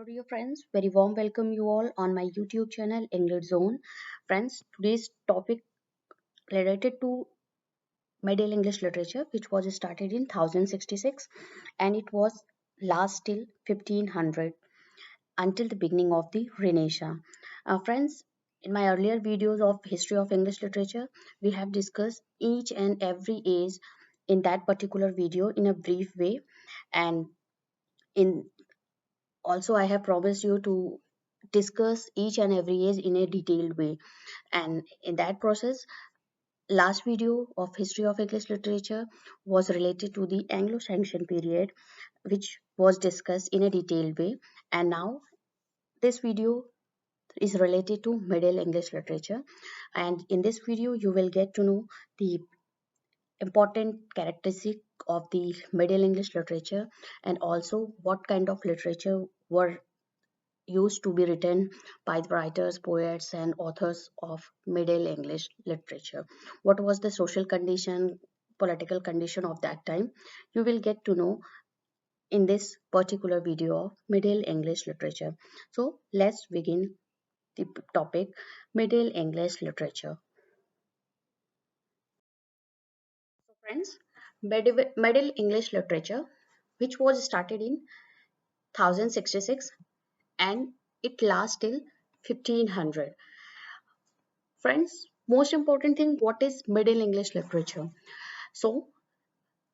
Hello, dear friends. Very warm welcome you all on my YouTube channel English Zone. Friends, today's topic related to Middle English literature, which was started in 1066 and it was last till 1500 until the beginning of the Renaissance. Friends, in my earlier videos of history of English literature, we have discussed each and every age in that particular video in a brief way, and in also I have promised you to discuss each and every age in a detailed way, and in that process last video of history of English literature was related to the Anglo-Saxon period, which was discussed in a detailed way, and now this video is related to Middle English literature. And in this video you will get to know the important characteristic of the Middle English literature, and also what kind of literature were used to be written by the writers, poets, and authors of Middle English literature. What was the social condition, political condition of that time? You will get to know in this particular video of Middle English literature. So let's begin the topic Middle English literature. So friends, Middle English literature, which was started in 1066 and it lasts till 1500. Friends, most important thing, what is Middle English literature? So,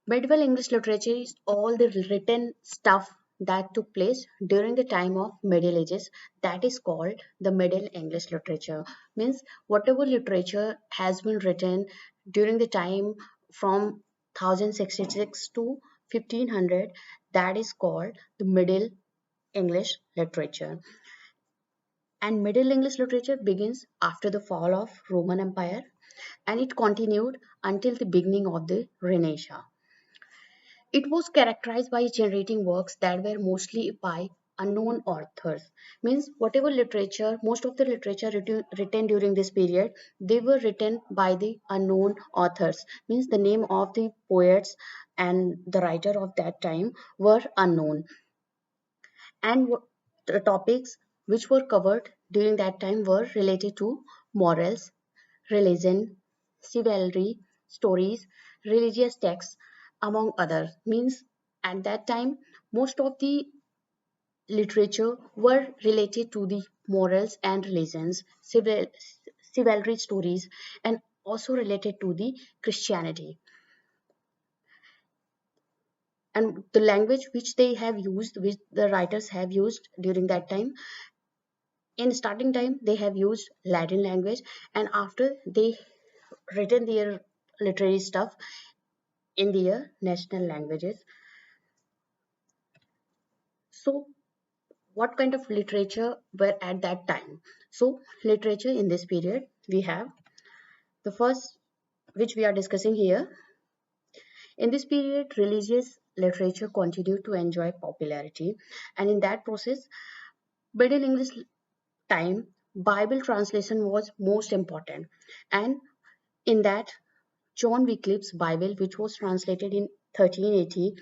medieval English literature is all the written stuff that took place during the time of Middle Ages. That is called the Middle English literature. Means whatever literature has been written during the time from 1066 to 1500, that is called the Middle English literature. And Middle English literature begins after the fall of Roman Empire and it continued until the beginning of the Renaissance. It was characterized by generating works that were mostly by unknown authors. Means whatever literature, most of the literature written during this period, they were written by the unknown authors. Means the name of the poets and the writer of that time were unknown. And the topics which were covered during that time were related to morals, religion, chivalry, stories, religious texts, among others. Means at that time, most of the literature were related to the morals and religions, chivalry stories, and also related to the Christianity. And the language which they have used, which the writers have used during that time, in starting time they have used Latin language, and after they written their literary stuff in their national languages. So what kind of literature were at that time? So literature in this period, we have the first which we are discussing here. In this period, religious literature continued to enjoy popularity, and in that process, Middle English time, Bible translation was most important. And in that, John Wycliffe's Bible, which was translated in 1380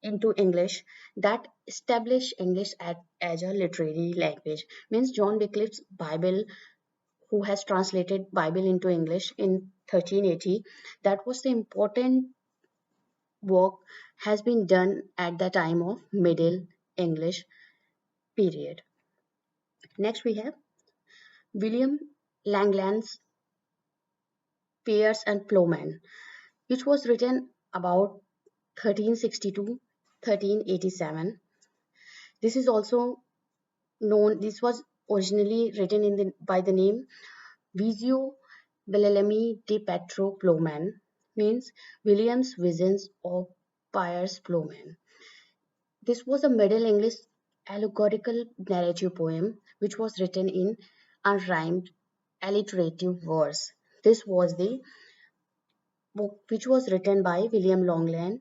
into English, that established English as a literary language. Means John Wycliffe's Bible, who has translated Bible into English in 1380, that was the important work has been done at the time of Middle English period. Next we have William Langland's Piers and Plowman, which was written about 1362 1387. This is also known, this was originally written by the name Visio Bellarmine de Petro Plowman, means William's Visions of Piers Plowman. This was a Middle English allegorical narrative poem which was written in unrhymed alliterative verse. This was the book which was written by William Langland,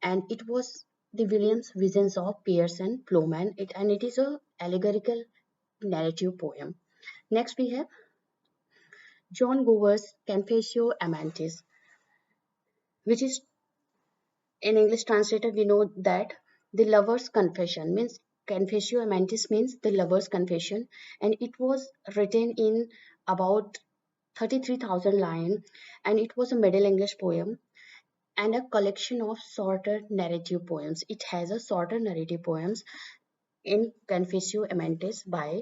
and it was the William's Visions of Pearson Plowman, and it is a allegorical narrative poem. Next we have John Gover's Confessio Amantis, which is in English translated, we know that The Lover's Confession means Confessio Amantis means the Lover's Confession, and it was written in about 33,000 lines, and it was a Middle English poem and a collection of shorter narrative poems. It has a shorter narrative poems in Confessio Amantis by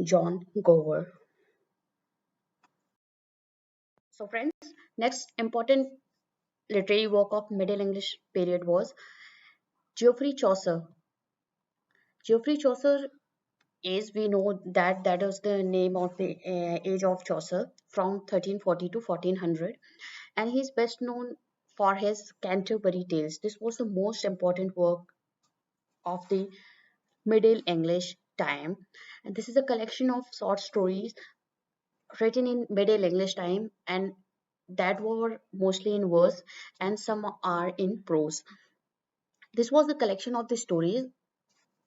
John Gower. So friends, next important literary work of Middle English period was Geoffrey Chaucer. Geoffrey Chaucer is, we know that that is the name of the age of Chaucer from 1340 to 1400, and he is best known for his Canterbury Tales. This was the most important work of the Middle English time, and this is a collection of short stories written in Middle English time, and that were mostly in verse and some are in prose. This was a collection of the stories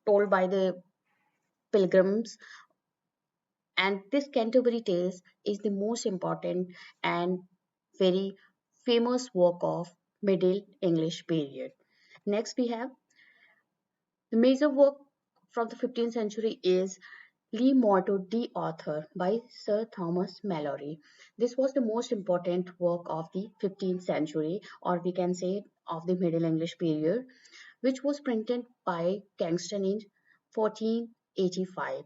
told by the pilgrims, and this Canterbury Tales is the most important and very famous work of Middle English period. Next, we have the major work from the 15th century is Le Morte d'Arthur by Sir Thomas Malory. This was the most important work of the 15th century, or we can say of the Middle English period, which was printed by Kingston in 1485.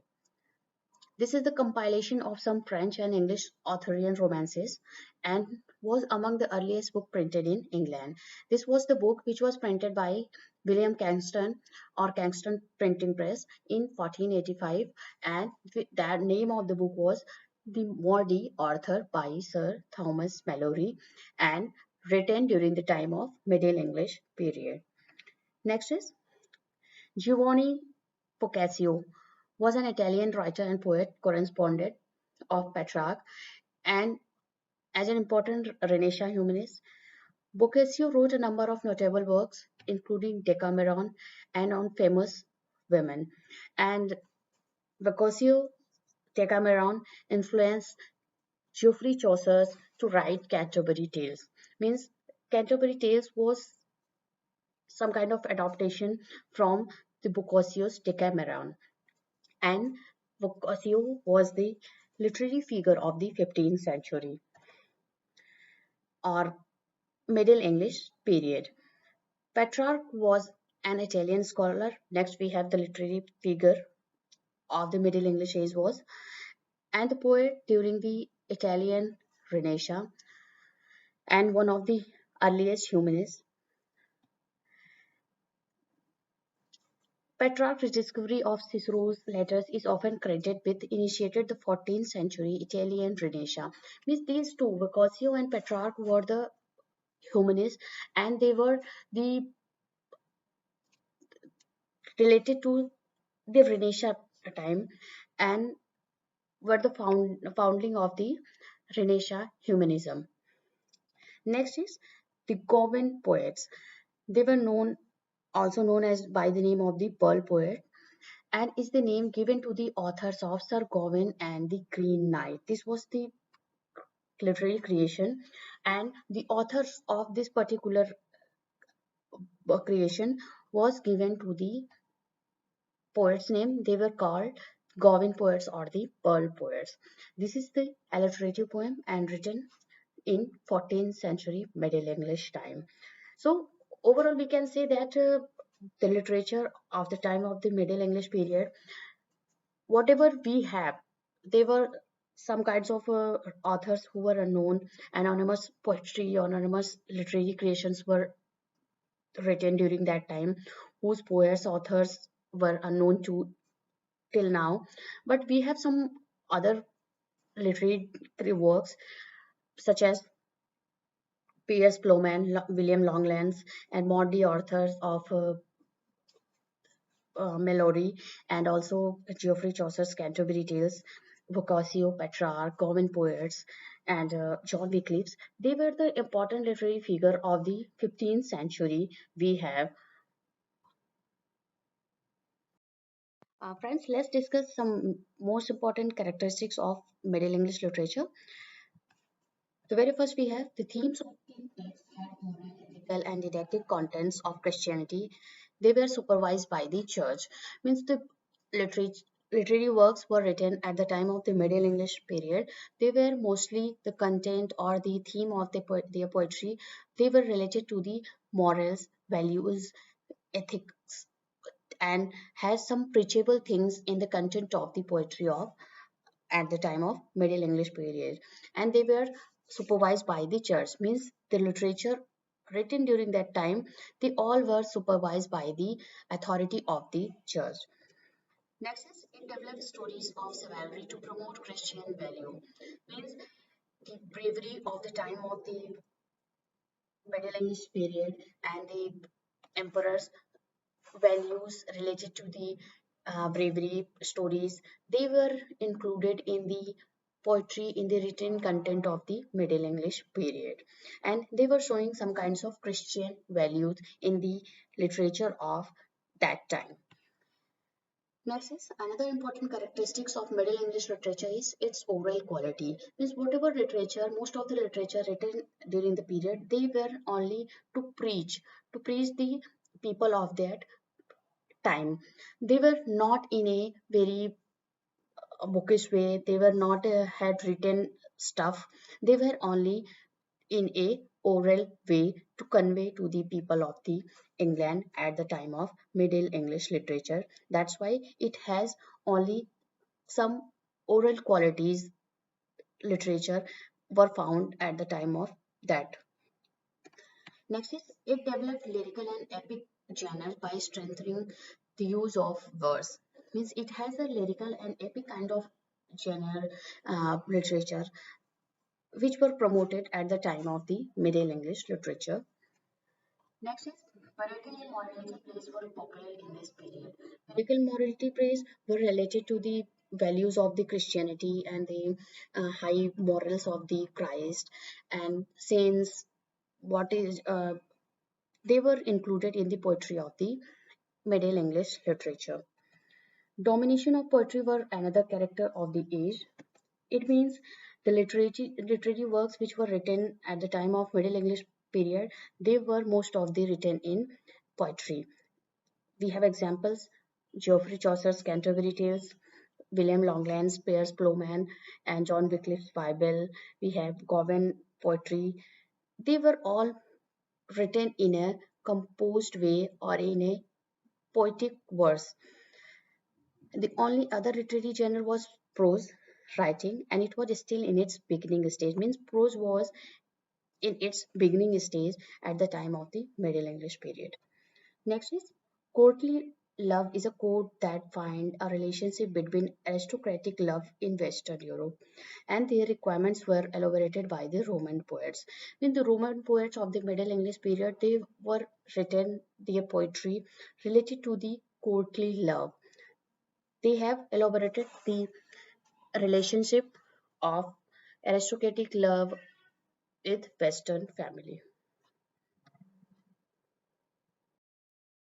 This is the compilation of some French and English Arthurian romances and was among the earliest book printed in England. This was the book which was printed by William Kingston or Kingston Printing Press in 1485, and the name of the book was The Morte d'Arthur by Sir Thomas Malory and written during the time of Middle English period. Next is Giovanni Boccaccio was an Italian writer and poet correspondent of Petrarch, and as an important Renaissance humanist, Boccaccio wrote a number of notable works, including Decameron and on famous women. And Boccaccio Decameron influenced Geoffrey Chaucer to write Canterbury Tales. Means Canterbury Tales was some kind of adaptation from the Boccaccio's Decameron, and Boccaccio was the literary figure of the 15th century or Middle English period. Petrarch was an Italian scholar. Next, we have the literary figure of the Middle English age was, and the poet during the Italian Renaissance, and one of the earliest humanists. Petrarch's discovery of Cicero's letters is often credited with initiated the 14th century Italian Renaissance. Means these two, Boccaccio and Petrarch, were the humanists, and they were the related to the Renaissance time and were the founding of the Renaissance humanism. Next is the Gawain poets. They were known also known as by the name of the Pearl poet, and is the name given to the authors of Sir Gawain and the Green Knight. This was the literary creation, and the authors of this particular creation was given to the poets' name. They were called Gawain poets or the Pearl poets. This is the alliterative poem and written in 14th century Middle English time. So overall, we can say that the literature of the time of the Middle English period, whatever we have, they were some kinds of authors who were unknown, anonymous poetry, anonymous literary creations were written during that time, whose poets, authors were unknown to till now. But we have some other literary works such as P.S. Plowman, William Longlands, and Maudie authors of Melody, and also Geoffrey Chaucer's Canterbury Tales, Boccaccio, Petrarch, common poets, and John Wycliffe. They were the important literary figure of the 15th century we have. Friends, let's discuss some most important characteristics of Middle English literature. The very first we have the themes of the text had moral, ethical, and didactic contents of Christianity. They were supervised by the church. Means the literary works were written at the time of the Middle English period. They were mostly the content or the theme of their poetry. They were related to the morals, values, ethics, and has some preachable things in the content of the poetry of at the time of Middle English period. And they were supervised by the church. Means the literature written during that time, they all were supervised by the authority of the church. Next is it developed stories of chivalry to promote Christian value. Means the bravery of the time of the Middle English period and the emperors values related to the bravery stories, they were included in the poetry in the written content of the Middle English period, and they were showing some kinds of Christian values in the literature of that time. Next is another important characteristics of Middle English literature is its oral quality. Means whatever literature, most of the literature written during the period, they were only to preach the people of that time. They were not in a very bookish way. They were not had written stuff. They were only in a oral way to convey to the people of the England at the time of Middle English literature. That's why it has only some oral qualities literature were found at the time of that. Next is it developed lyrical and epic genres by strengthening the use of verse. Means it has a lyrical and epic kind of genre literature which were promoted at the time of the Middle English literature. Next is political and morality plays were popular in this period. Political morality plays were related to the values of the Christianity and the high morals of the Christ and saints. What is they were included in the poetry of the Middle English literature. Domination of poetry were another character of the age. It means the literary works which were written at the time of Middle English period, they were most of the written in poetry. We have examples Geoffrey Chaucer's Canterbury Tales, William Longland's Piers Plowman, and John Wycliffe's Bible. We have Govan poetry. They were all written in a composed way or in a poetic verse. The only other literary genre was prose writing, and it was still in its beginning stage. Means prose was in its beginning stage at the time of the Middle English period. Next is courtly love is a code that find a relationship between aristocratic love in Western Europe, and their requirements were elaborated by the Roman poets. In the Roman poets of the Middle English period, they were written their poetry related to the courtly love. They have elaborated the relationship of aristocratic love with Western family.